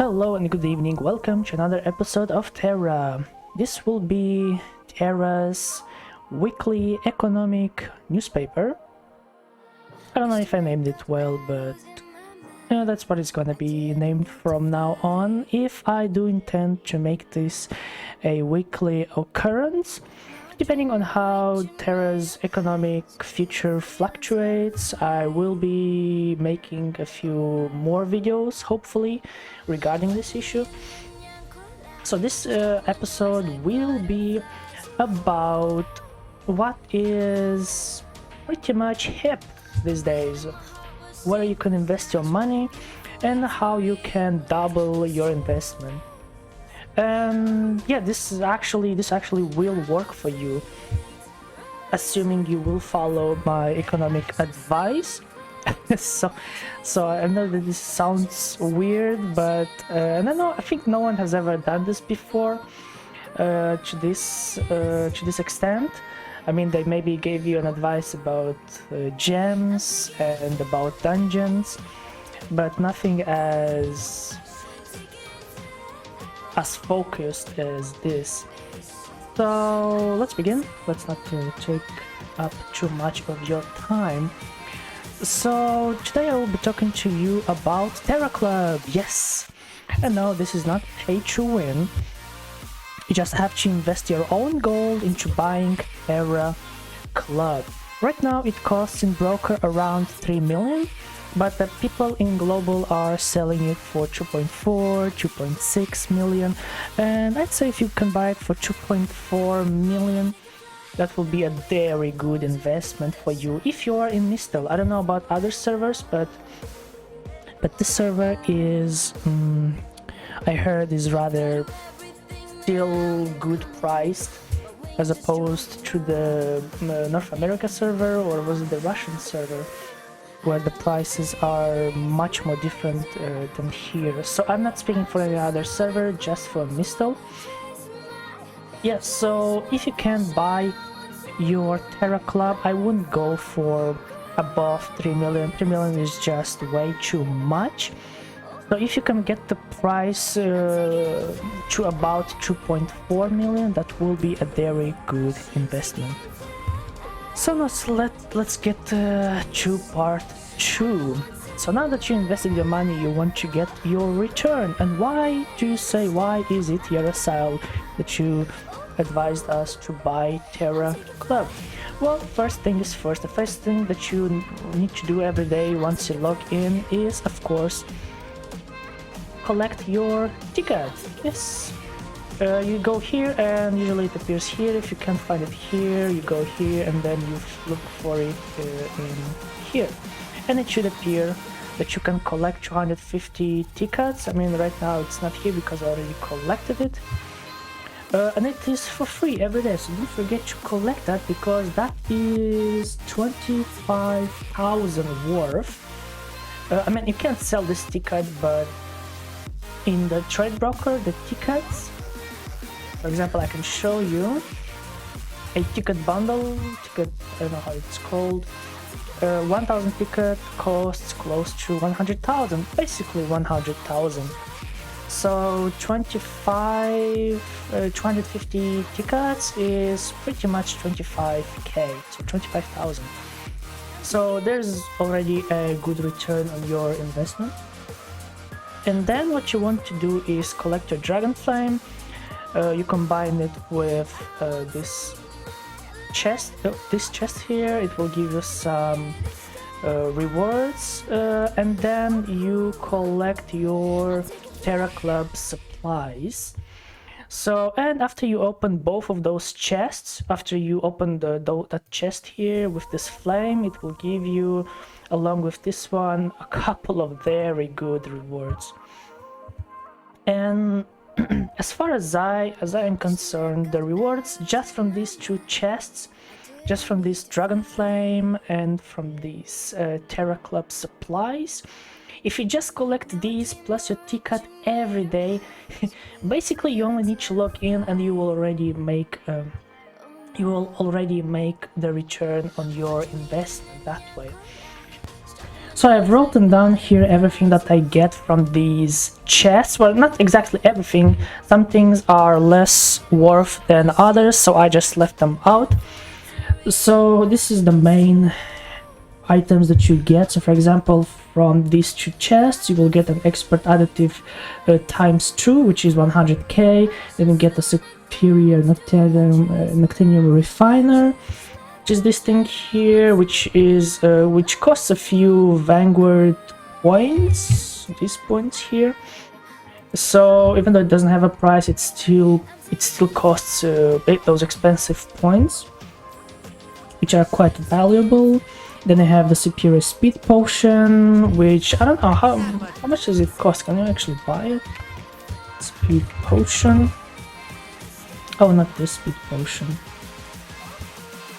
Hello and good evening, welcome to another episode of TERA. This will be TERA's weekly economic newspaper. I don't know if I named it well, but that's what it's gonna be named from now on. If I do intend to make this a weekly occurrence, depending on how TERA's economic future fluctuates, I will be making a few more videos, hopefully, regarding this issue. So this episode will be about what is pretty much hip these days, where you can invest your money and how you can double your investment. Yeah, this actually will work for you, assuming you will follow my economic advice. so I know that this sounds weird, but I think no one has ever done this before to this extent. I mean, they maybe gave you an advice about gems and about dungeons, but nothing as focused as this. So let's begin. Let's not take up too much of your time. So today I will be talking to you about TERA Club. Yes, and no, this is not pay to win. You just have to invest your own gold into buying TERA Club. Right now it costs in broker around 3 million, but the people in global are selling it for 2.4, 2.6 million, and I'd say if you can buy it for 2.4 million, that will be a very good investment for you if you are in Mistel. I don't know about other servers, but this server is, I heard, is rather still good priced as opposed to the North America server, or was it the Russian server, where the prices are much more different than here. So I'm not speaking for any other server, just for Mistel. Yes, so if you can buy your TERA Club, I wouldn't go for above 3 million. 3 million is just way too much. So if you can get the price to about 2.4 million, that will be a very good investment. So let's get to part 2. So now that you invested your money, you want to get your return. And why do you say, why is it, Yarasile, that you advised us to buy TERA Club? Well, first thing is first. The first thing that you need to do every day once you log in is, of course, collect your ticket. Yes. You go here and usually it appears here. If you can't find it here, you go here and then you look for it in here, and it should appear that you can collect 250 tickets. I mean, right now it's not here because I already collected it, and it is for free every day, so don't forget to collect that, because that is 25,000 worth. I mean, you can't sell this ticket, but in the trade broker, the tickets, for example, I can show you a ticket bundle, I don't know how it's called. 1,000 ticket costs close to 100,000, basically 100,000. So 250 tickets is pretty much 25k, so 25,000. So there's already a good return on your investment. And then what you want to do is collect your Dragon Flame. You combine it with this chest here. It will give you some rewards, and then you collect your TERA Club supplies. So, and after you open both of those chests, after you open that chest here with this flame, it will give you, along with this one, a couple of very good rewards. And as far as I am concerned, the rewards just from these two chests, just from this Dragon Flame and from these TERA Club supplies, if you just collect these plus your ticket every day, basically you only need to log in and you will already make the return on your investment that way. So I've written down here everything that I get from these chests. Well, not exactly everything. Some things are less worth than others, so I just left them out. So this is the main items that you get. So for example, from these 2 chests you will get an expert additive ×2, which is 100k. Then you get a superior Noctinium refiner, which is this thing here, which costs a few Vanguard points, these points here. So even though it doesn't have a price, it still costs those expensive points, which are quite valuable. Then I have the superior speed potion, which I don't know how much does it cost. Can you actually buy it? Speed potion. Oh, not this speed potion.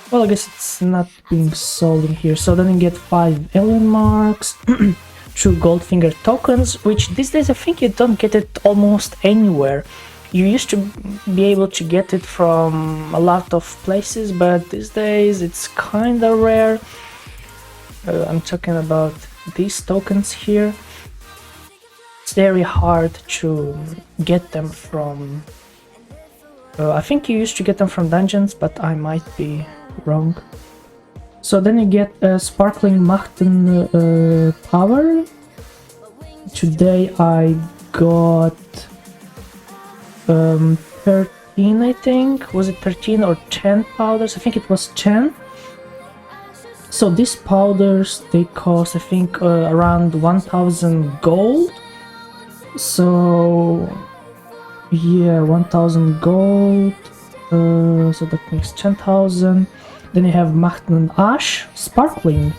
Well, I guess it's not being sold in here. So then you get 5 alien marks, 2 Goldfinger tokens, which these days I think you don't get it almost anywhere. You used to be able to get it from a lot of places, but these days it's kinda rare. I'm talking about these tokens here. It's very hard to get them from... I think you used to get them from dungeons, but I might be wrong. So then you get a sparkling Machten power. Today I got 13, I think. Was it 13 or 10 powders? I think it was 10. So these powders, they cost I think around 1000 gold. So yeah, 1000 gold. So that makes 10,000. Then you have Machten Ash, sparkling.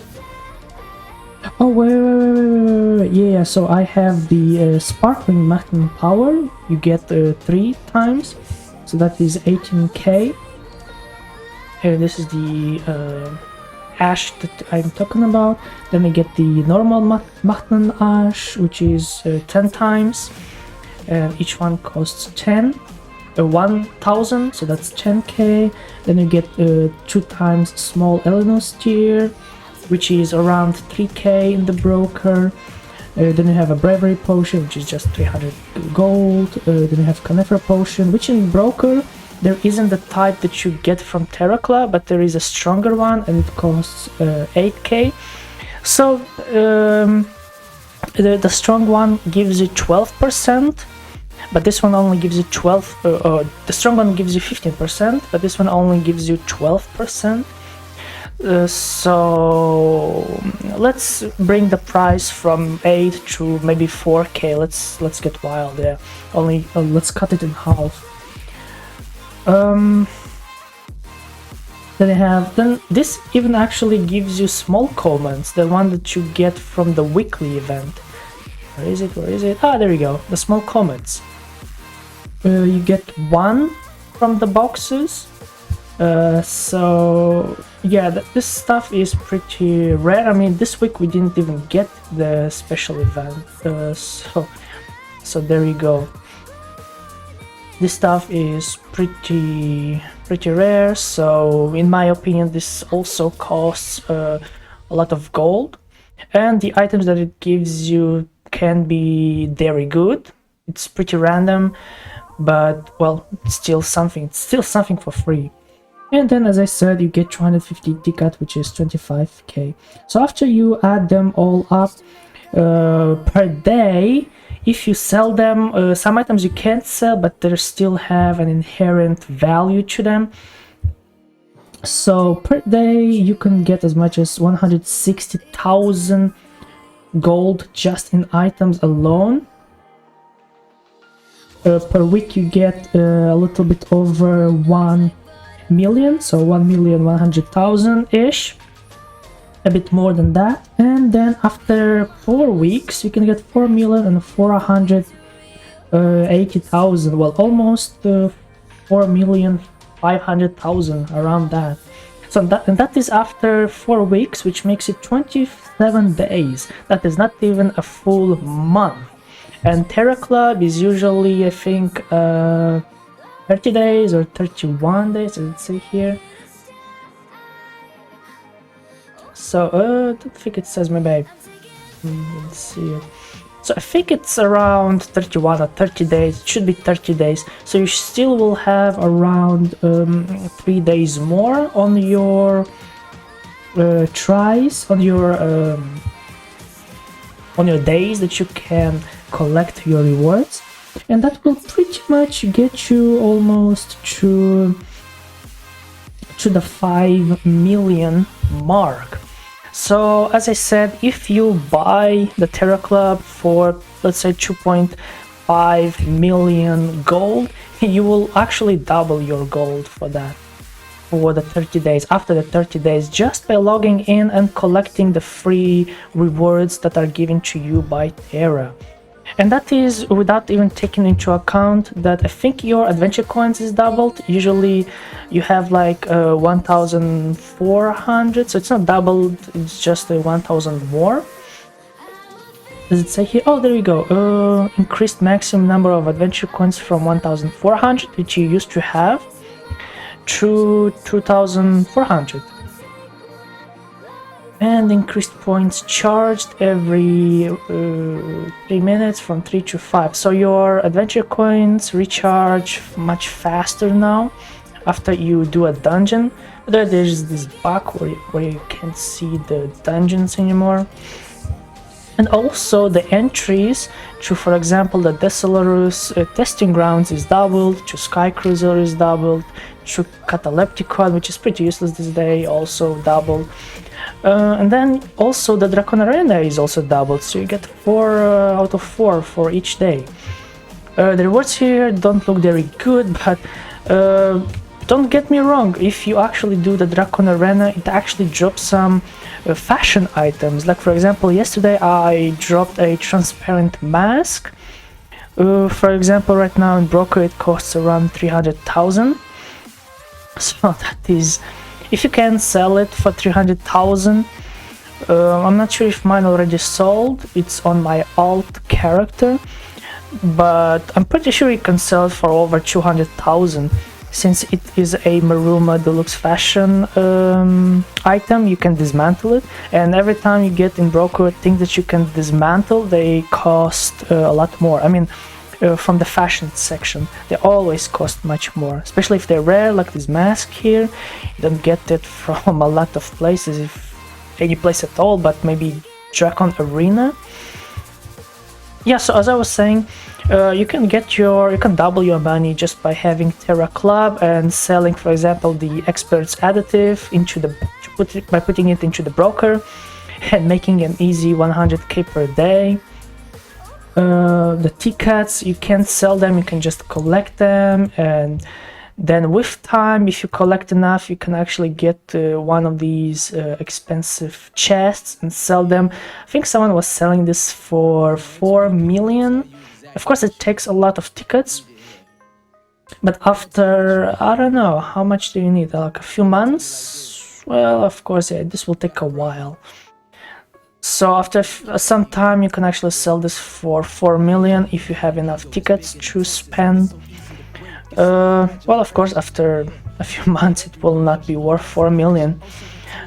Oh wait. Yeah, so I have the sparkling Machten power. You get 3 times, so that is 18k. This is the ash that I'm talking about. Then I get the normal Machten Ash, which is 10 times, and each one costs 1000, so that's 10k. Then you get 2 times small Elenosteer, which is around 3k in the broker. Then you have a bravery potion, which is just 300 gold. Then you have Conifer potion, which in broker there isn't the type that you get from TERA, but there is a stronger one, and it costs 8k. So the strong one gives you 12%, but this one only gives you 12. The strong one gives you 15%, but this one only gives you 12%. So let's bring the price from 8 to maybe 4k. Let's get wild there. Only let's cut it in half. Then this even actually gives you small comments, the one that you get from the weekly event. Where is it? Ah, there you go, the small comments. You get 1 from the boxes. So yeah, this stuff is pretty rare. I mean, this week we didn't even get the special event, so there you go. This stuff is pretty rare, so in my opinion this also costs a lot of gold, and the items that it gives you can be very good. It's pretty random, but well, it's still something for free. And then, as I said, you get 250 ticket, which is 25k. So after you add them all up per day, if you sell them, some items you can't sell, but they still have an inherent value to them. So per day you can get as much as 160,000 gold just in items alone. Per week you get a little bit over 1 million, so 1,100,000 ish, a bit more than that. And then after 4 weeks you can get 4,480,000, well, almost 4,500,000, around that. So that is after 4 weeks, which makes it 27 days. That is not even a full month. And TERA Club is usually, I think, 30 days or 31 days, let's see here. So I don't think it says, maybe I Let's see it. So I think it's around 31 or 30 days. It should be 30 days. So you still will have around 3 days more on your tries, on your days that you can collect your rewards, and that will pretty much get you almost to the 5 million mark. So as I said, if you buy the TERA Club for, let's say, 2.5 million gold, you will actually double your gold for that, for the 30 days, after the 30 days, just by logging in and collecting the free rewards that are given to you by TERA. And that is without even taking into account that I think your adventure coins is doubled. Usually you have like 1,400, so it's not doubled, it's just 1,000 more. Does it say here? Oh, there we go. Increased maximum number of adventure coins from 1,400, which you used to have, to 2,400. And increased points charged every 3 minutes from 3 to 5. So your adventure coins recharge much faster now after you do a dungeon. But there's this bug where you can't see the dungeons anymore. And also the entries to, for example, the Desolarus testing grounds is doubled, to Sky Cruiser is doubled, to Catalepticon, which is pretty useless this day, also doubled. And then also the Dragon Arena is also doubled, so you get 4 out of 4 for each day. The rewards here don't look very good, but don't get me wrong, if you actually do the Dragon Arena, it actually drops some fashion items. Like for example, yesterday I dropped a transparent mask. For example, right now in Broker it costs around 300,000. So that is, if you can sell it for 300,000, I'm not sure if mine already sold. It's on my alt character, but I'm pretty sure you can sell it for over 200,000. Since it is a Maruma Deluxe Fashion item, you can dismantle it, and every time you get in Broker things that you can dismantle, they cost a lot more. I mean, from the fashion section, they always cost much more, especially if they're rare, like this mask here. You don't get it from a lot of places, if any place at all, but maybe Dragon Arena. Yeah, so as I was saying, you can double your money just by having TERA Club and selling, for example, the Expert's additive by putting it into the Broker and making an easy 100k per day. The tickets, you can't sell them, you can just collect them, and then with time, if you collect enough, you can actually get one of these expensive chests and sell them. I think someone was selling this for 4 million. Of course it takes a lot of tickets, but after, I don't know, how much do you need, like a few months? Well, of course, yeah, this will take a while. So after some time you can actually sell this for 4 million if you have enough tickets to spend. Well, of course, after a few months it will not be worth 4 million.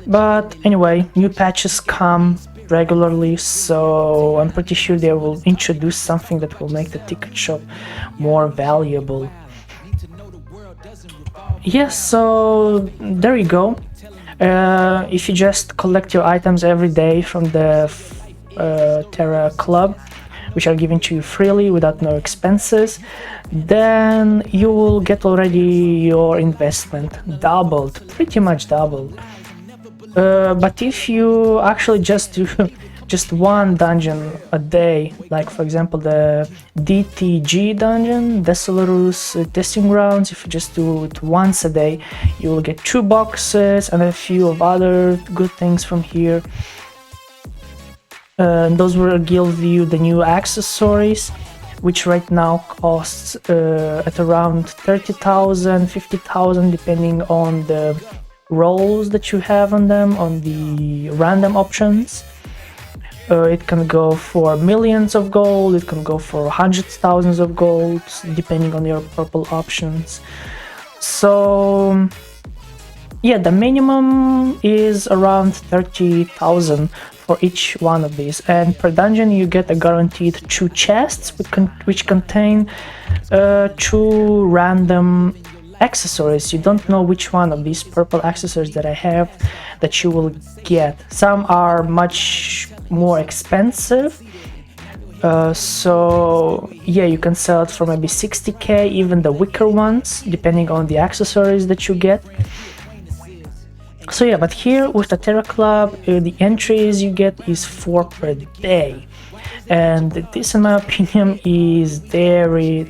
But anyway, new patches come regularly, so I'm pretty sure they will introduce something that will make the ticket shop more valuable. Yes, so there you go. If you just collect your items every day from the TERA Club, which are given to you freely without no expenses, then you will get already your investment doubled, pretty much doubled. But if you actually just do just one dungeon a day, like for example the DTG dungeon, Desolarus testing grounds, if you just do it once a day, you will get 2 boxes and a few of other good things from here. Those will give you the new accessories, which right now costs at around 30,000, 50,000, depending on the rolls that you have on them, on the random options. It can go for millions of gold, it can go for hundreds of thousands of gold, depending on your purple options. So yeah, the minimum is around 30,000 for each one of these, and per dungeon you get a guaranteed 2 chests which contain 2 random accessories. You don't know which one of these purple accessories that I have that you will get. Some are much more expensive, so yeah, you can sell it for maybe 60k, even the weaker ones, depending on the accessories that you get. So yeah, but here with the TERA Club, the entries you get is 4 per day, and this in my opinion is very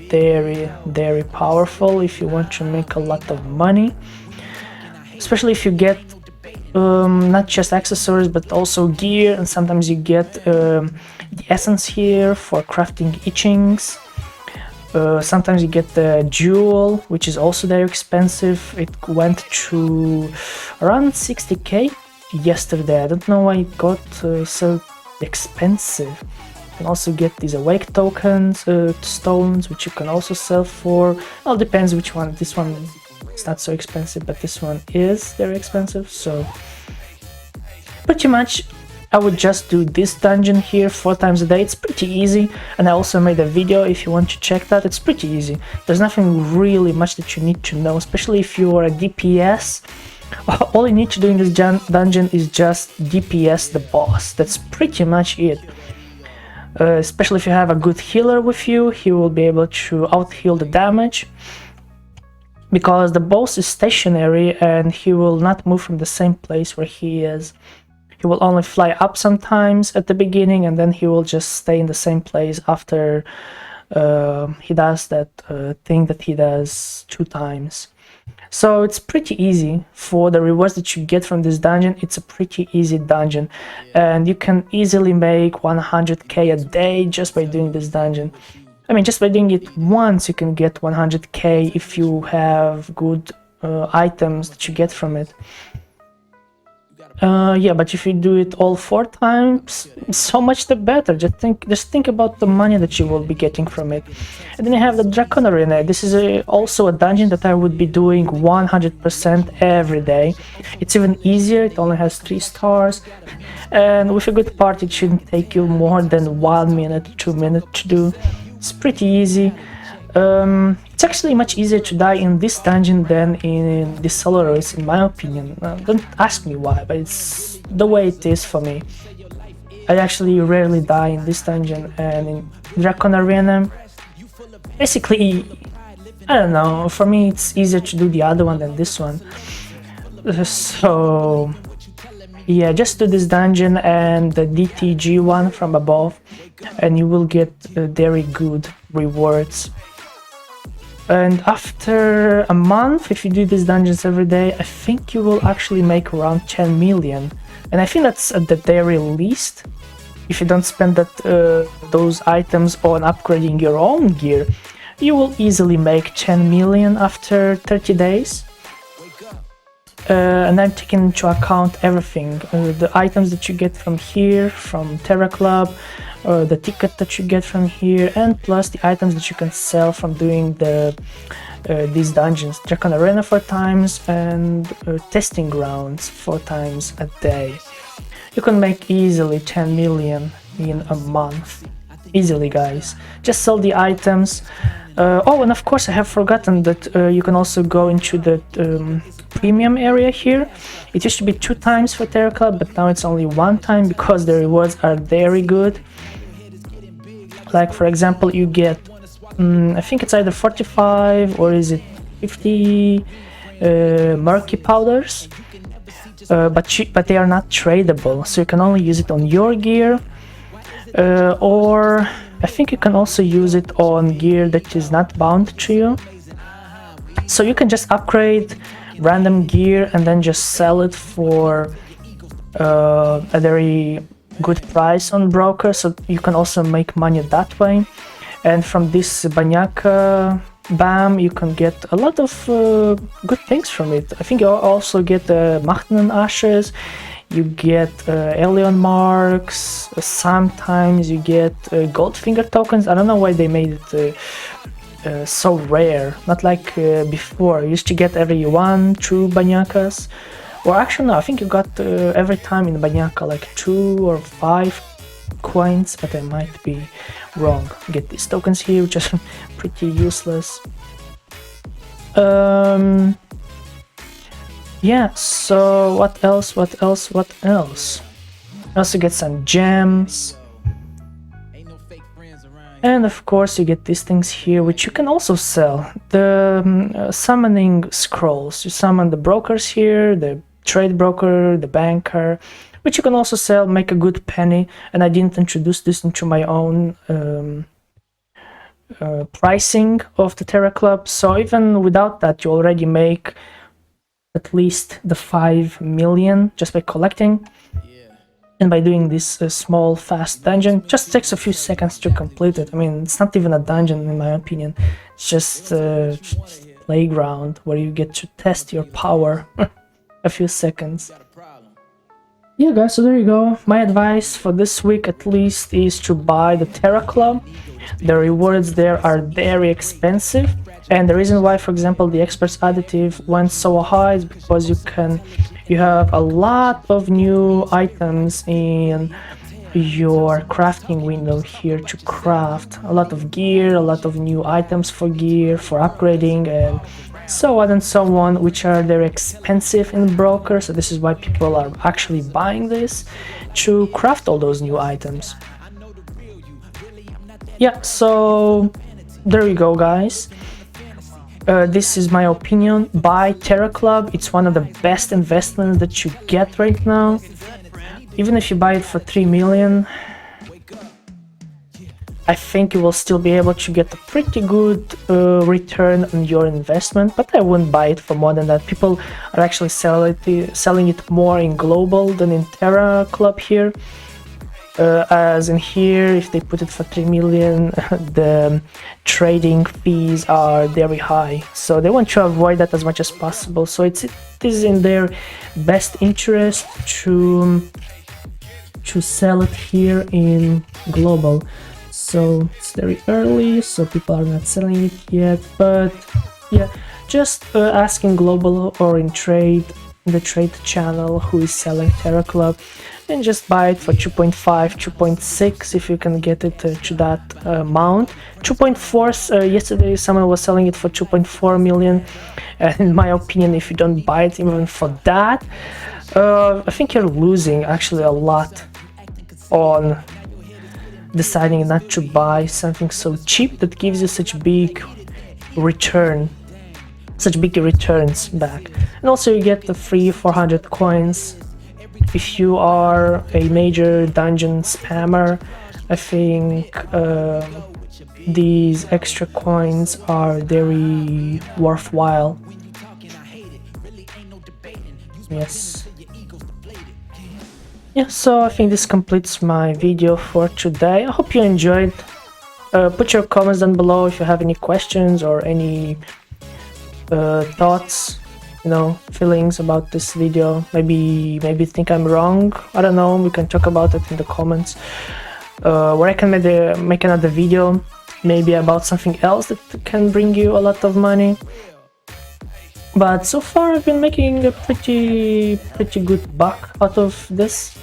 powerful if you want to make a lot of money, especially if you get not just accessories but also gear, and sometimes you get the essence here for crafting etchings. Sometimes you get the jewel, which is also very expensive. It went to around 60k yesterday. I don't know why it got so expensive. You can also get these awake tokens, stones, which you can also sell for. Well, depends which one. This one is not so expensive, but this one is very expensive. So pretty much I would just do this dungeon here 4 times a day. It's pretty easy, and I also made a video if you want to check that. It's pretty easy. There's nothing really much that you need to know, especially if you are a DPS. All you need to do in this dungeon is just DPS the boss. That's pretty much it. Especially if you have a good healer with you, he will be able to out-heal the damage, because the boss is stationary and he will not move from the same place where he is. He will only fly up sometimes at the beginning, and then he will just stay in the same place after he does that thing that he does 2 times. So it's pretty easy. For the rewards that you get from this dungeon, it's a pretty easy dungeon, and you can easily make 100k a day just by doing this dungeon. I mean, just by doing it once you can get 100k if you have good items that you get from it. Yeah, but if you do it all 4 times, so much the better. Just think about the money that you will be getting from it. And then you have the Dragon Arena. This is also a dungeon that I would be doing 100% every day. It's even easier. It only has 3 stars, and with a good part it shouldn't take you more than 1 minute, 2 minutes to do. It's pretty easy. It's actually much easier to die in this dungeon than in the Solaris, in my opinion. Don't ask me why, but it's the way it is for me. I actually rarely die in this dungeon, and in Dragon Arena, basically, I don't know, for me it's easier to do the other one than this one. So yeah, just do this dungeon and the DTG one from above, and you will get very good rewards. And after a month, if you do these dungeons every day, I think you will actually make around 10 million. And I think that's at the very least. If you don't spend those items on upgrading your own gear, you will easily make 10 million after 30 days. And I'm taking into account everything, the items that you get from here, from TERA Club, the ticket that you get from here, and plus the items that you can sell from doing these dungeons. Dragon Arena 4 times and testing grounds 4 times a day. You can make easily 10 million in a month. Easily, guys. Just sell the items. Oh, and of course I have forgotten that you can also go into the premium area here. It used to be 2 times for TERA Club, but now it's only 1 time because the rewards are very good. Like, for example, you get, I think it's either 45 or is it 50 murky powders, but they are not tradable, so you can only use it on your gear, or I think you can also use it on gear that is not bound to you. So you can just upgrade random gear and then just sell it for a very good price on broker, so you can also make money that way. And from this Banyaka BAM you can get a lot of good things from it. I think you also get Machten Ashes, you get alien marks, sometimes you get Goldfinger tokens. I don't know why they made it so rare, not like before. You used to get every 1-2 Banyakas Or actually no, I think you got every time in Banyaka like 2 or 5 coins, but I might be wrong. Get these tokens here, which are pretty useless. Yeah, so what else? Also get some gems. And of course you get these things here, which you can also sell. The summoning scrolls. You summon the brokers here, the trade broker, the banker, which you can also sell, make a good penny. And I didn't introduce this into my own pricing of the TERA Club. So even without that, you already make at least the 5 million just by collecting. And by doing this small fast dungeon, just takes a few seconds to complete it. I mean, it's not even a dungeon in my opinion, it's just a playground where you get to test your power. A few seconds. Yeah guys, so there you go. My advice for this week at least is to buy the TERA Club. The rewards there are very expensive, and the reason why, for example, the experts additive went so high is because you have a lot of new items in your crafting window here to craft. A lot of gear, a lot of new items for gear, for upgrading, and so on and so on, which are very expensive in broker. So this is why people are actually buying this to craft all those new items. Yeah, so there you go guys. This is my opinion. Buy TERA Club. It's one of the best investments that you get right now. Even if you buy it for 3 million, I think you will still be able to get a pretty good return on your investment, but I wouldn't buy it for more than that. People are actually selling it more in global than in TERA Club here. As in here, if they put it for 3 million, the trading fees are very high, so they want to avoid that as much as possible. So it is in their best interest to sell it here in global. So it's very early, so people are not selling it yet, but yeah, just ask in global or in the trade channel who is selling TERA Club, and just buy it for 2.5, 2.6 if you can get it to that amount. 2.4, yesterday someone was selling it for 2.4 million, and in my opinion, if you don't buy it even for that, I think you're losing actually a lot on deciding not to buy something so cheap that gives you such big returns back. And also you get the free 400 coins if you are a major dungeon spammer. I think these extra coins are very worthwhile. Yes. Yeah, so I think this completes my video for today. I hope you enjoyed. Put your comments down below if you have any questions or any thoughts, feelings about this video. Maybe think I'm wrong, I don't know, we can talk about it in the comments. Or I can make another video maybe about something else that can bring you a lot of money. But so far I've been making a pretty good buck out of this.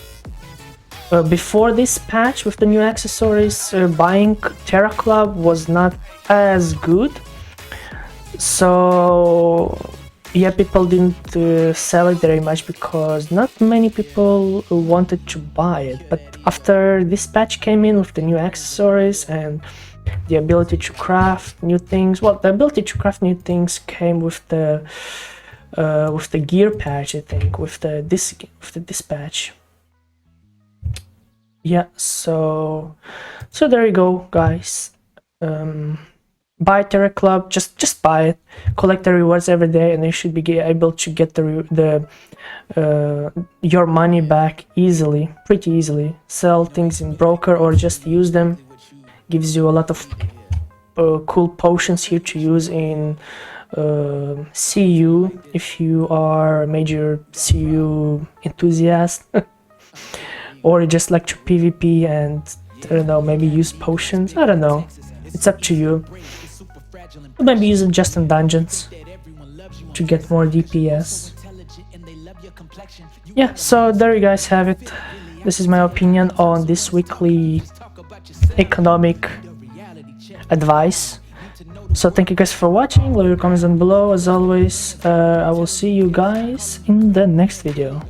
Before this patch with the new accessories, buying TERA Club was not as good. So yeah, people didn't sell it very much because not many people wanted to buy it. But after this patch came in with the new accessories and the ability to craft new things, well, the ability to craft new things came with the gear patch, I think, with the dispatch. Yeah, so there you go, guys. Buy TERA Club, just buy it, collect the rewards every day, and you should be able to get your money back easily, pretty easily. Sell things in broker or just use them. Gives you a lot of cool potions here to use in CU if you are a major CU enthusiast. Or you just like to PvP and, I don't know, maybe use potions, I don't know, it's up to you. Or maybe use it just in dungeons to get more DPS. yeah, so there you guys have it. This is my opinion on this weekly economic advice. So thank you guys for watching. Leave your comments down below. As always, I will see you guys in the next video.